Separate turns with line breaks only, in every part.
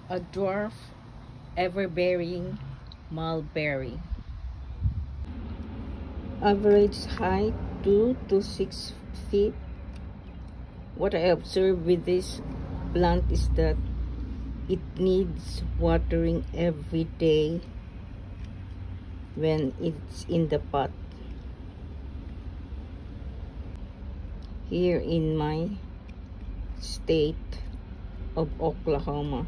a dwarf ever-bearing mulberry. Average height 2 to 6 feet. What I observe with this plant is that it needs watering every day when it's in the pot. Here in my state of Oklahoma,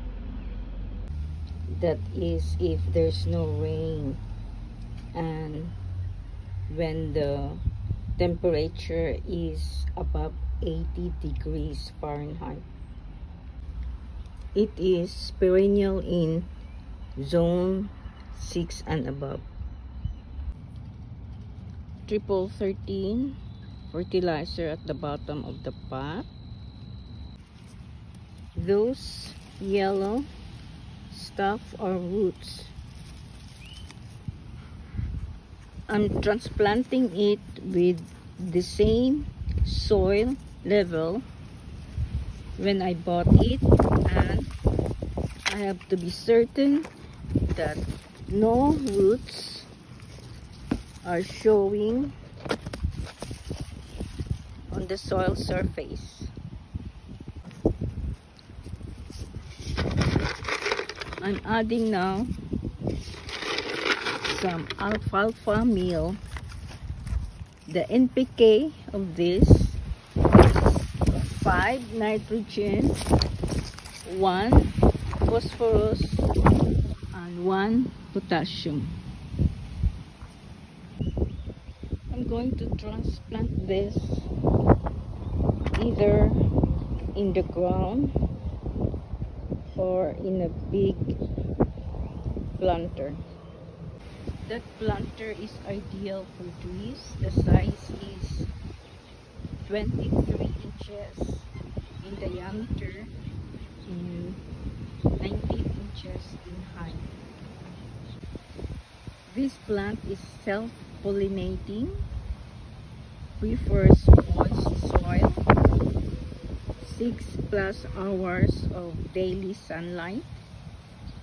that is if there's no rain and when the temperature is above 80 degrees Fahrenheit. It is perennial in zone 6 and above. 13 fertilizer at the bottom of the pot. Those yellow stuff are roots. I'm transplanting it with the same soil level when I bought it, and I have to be certain that no roots are showing on the soil surface. I'm adding now some alfalfa meal. The NPK of this is 5 nitrogen, 1 phosphorus, and 1 potassium. I'm going to transplant this either in the ground or in a big planter. That planter is ideal for trees. The size is 23 inches in diameter and 19 inches in height. This plant is self-pollinating, prefers moist soil, 6+ hours of daily sunlight,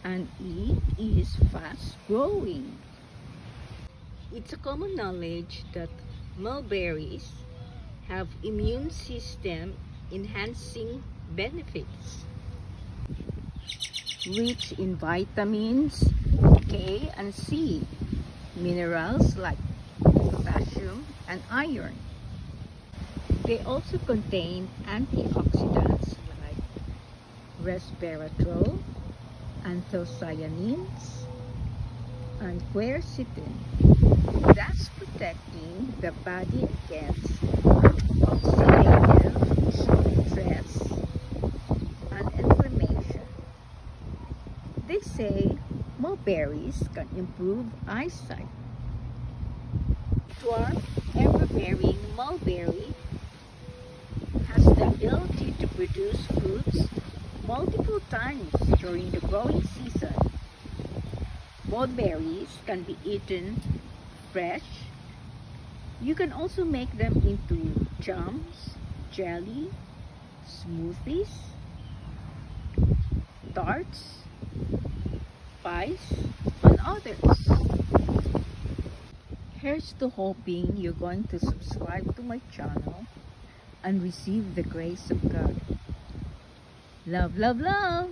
and it is fast growing. It's a common knowledge that mulberries have immune system enhancing benefits, rich in vitamins K and C, minerals like potassium and iron. They also contain antioxidants like resveratrol, anthocyanins, and quercetin, thus protecting the body against oxidative stress and inflammation. They say mulberries can improve eyesight. Dwarf ever-bearing mulberry has the ability to produce fruits multiple times during the growing season. Mulberries can be eaten fresh. You can also make them into jams, jelly, smoothies, tarts, pies, and others. Here's to hoping you're going to subscribe to my channel and receive the grace of God. Love, love, love!